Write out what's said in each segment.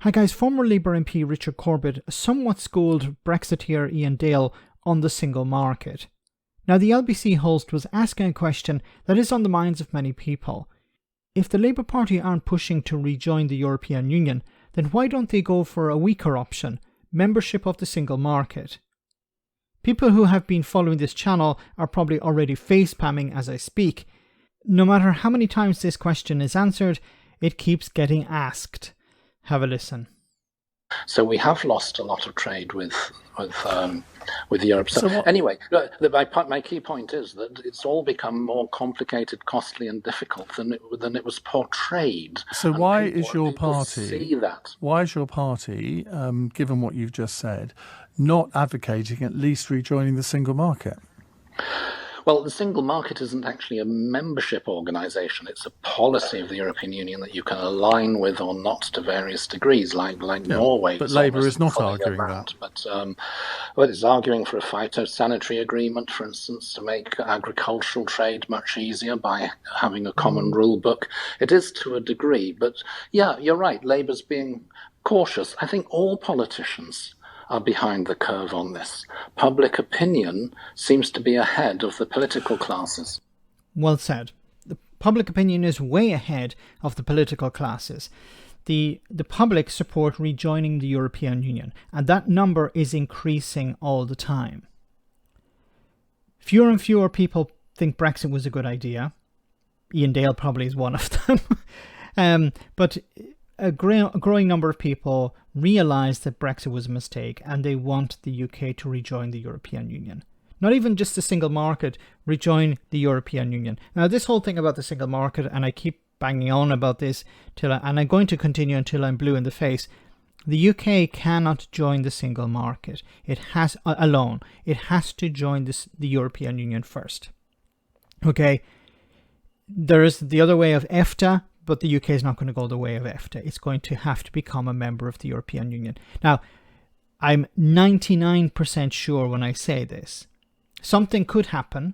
Hi guys, former Labour MP Richard Corbett somewhat schooled Brexiteer Iain Dale on the single market. Now the LBC host was asking a question that is on the minds of many people. If the Labour Party aren't pushing to rejoin the European Union, then why don't they go for a weaker option, membership of the single market? People who have been following this channel are probably already face-palming as I speak. No matter how many times this question is answered, it keeps getting asked. Have a listen. So we have lost a lot of trade with Europe. So anyway, my key point is that it's all become more complicated, costly, and difficult than it was portrayed. So why is your party? See that? Why is your party, given what you've just said, not advocating at least rejoining the single market? Well, the single market isn't actually a membership organisation. It's a policy of the European Union that you can align with or not to various degrees, like Norway. But Labour is not arguing that. But it's arguing for a phytosanitary agreement, for instance, to make agricultural trade much easier by having a common rule book. It is to a degree, but yeah, you're right. Labour's being cautious. I think all politicians are behind the curve on this. Public opinion seems to be ahead of the political classes. Well said. The public opinion is way ahead of the political classes. The public support rejoining the European Union, and that number is increasing all the time. Fewer and fewer people think Brexit was a good idea. Iain Dale probably is one of them. But a growing number of people realise that Brexit was a mistake and they want the UK to rejoin the European Union. Not even just the single market, rejoin the European Union. Now this whole thing about the single market, and I keep banging on about this, and I'm going to continue until I'm blue in the face, the UK cannot join the single market. It has alone. It has to join the European Union first. Okay, there is the other way of EFTA, but the UK is not going to go the way of EFTA. It's going to have to become a member of the European Union. Now, I'm 99% sure when I say this. Something could happen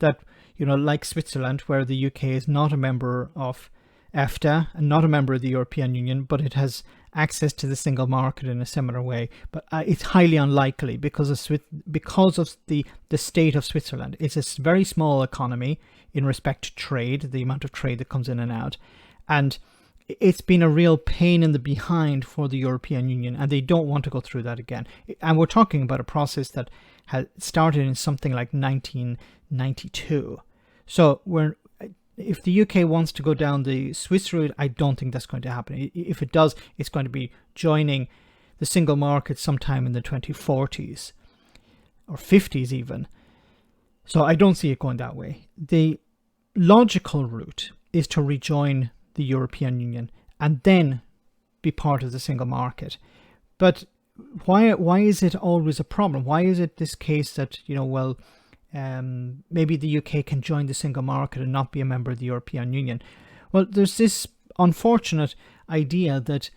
that, like Switzerland, where the UK is not a member of EFTA and not a member of the European Union, but it has access to the single market in a similar way. But it's highly unlikely because of the state of Switzerland. It's a very small economy in respect to trade, the amount of trade that comes in and out. And it's been a real pain in the behind for the European Union, and they don't want to go through that again. And we're talking about a process that had started in something like 1992. So if the UK wants to go down the Swiss route, I don't think that's going to happen. If it does, it's going to be joining the single market sometime in the 2040s or 50s even. So I don't see it going that way. The logical route is to rejoin the European Union and then be part of the single market. But why is it always a problem? Why is it this case that, maybe the UK can join the single market and not be a member of the European Union? Well, there's this unfortunate idea that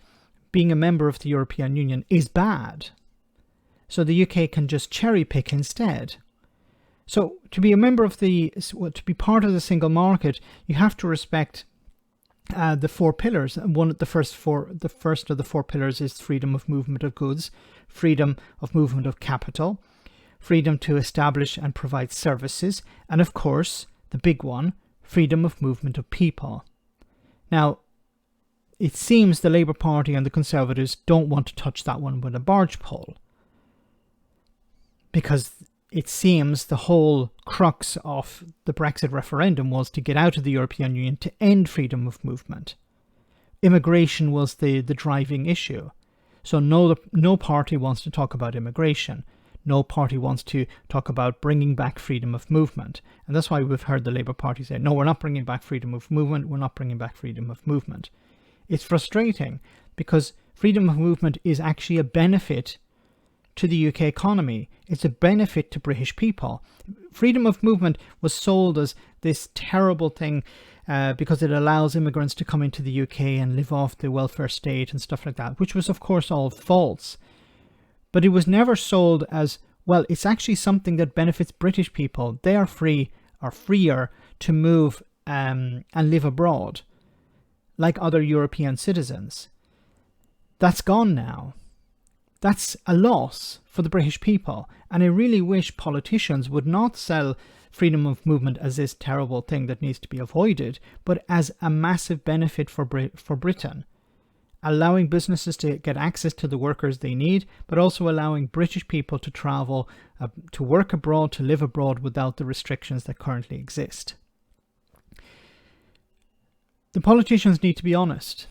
being a member of the European Union is bad. So the UK can just cherry pick instead. So to be a member of to be part of the single market, you have to respect the four pillars. The first of the four pillars is freedom of movement of goods, freedom of movement of capital, freedom to establish and provide services, and of course, the big one, freedom of movement of people. Now, it seems the Labour Party and the Conservatives don't want to touch that one with a barge pole, because it seems the whole crux of the Brexit referendum was to get out of the European Union to end freedom of movement. Immigration was the driving issue. So no party wants to talk about immigration. No party wants to talk about bringing back freedom of movement. And that's why we've heard the Labour Party say, no, we're not bringing back freedom of movement. We're not bringing back freedom of movement. It's frustrating because freedom of movement is actually a benefit to the UK economy. It's a benefit to British people. Freedom of movement was sold as this terrible thing because it allows immigrants to come into the UK and live off the welfare state and stuff like that, which was of course all false. But it was never sold as, well, it's actually something that benefits British people. They are free or freer to move and live abroad like other European citizens. That's gone now. That's a loss for the British people. And I really wish politicians would not sell freedom of movement as this terrible thing that needs to be avoided, but as a massive benefit for Britain. Allowing businesses to get access to the workers they need, but also allowing British people to travel, to work abroad, to live abroad without the restrictions that currently exist. The politicians need to be honest.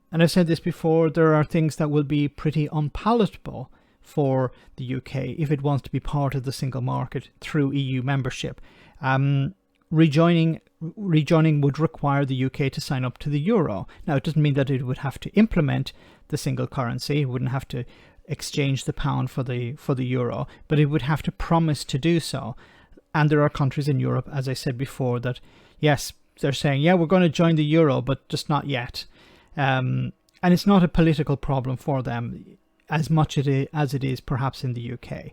And I've said this before, there are things that will be pretty unpalatable for the UK if it wants to be part of the single market through EU membership. Rejoining would require the UK to sign up to the euro. Now, it doesn't mean that it would have to implement the single currency. It wouldn't have to exchange the pound for the euro, but it would have to promise to do so. And there are countries in Europe, as I said before, that yes, they're saying, yeah, we're going to join the euro, but just not yet. And it's not a political problem for them as much as it is perhaps in the UK.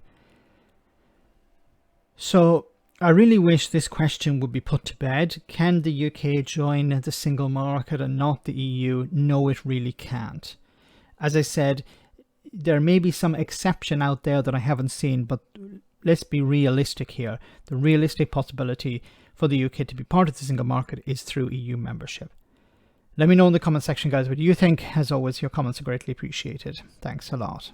So I really wish this question would be put to bed. Can the UK join the single market and not the EU? No, it really can't. As I said, there may be some exception out there that I haven't seen, but let's be realistic here. The realistic possibility for the UK to be part of the single market is through EU membership. Let me know in the comment section, guys, what you think. As always, your comments are greatly appreciated. Thanks a lot.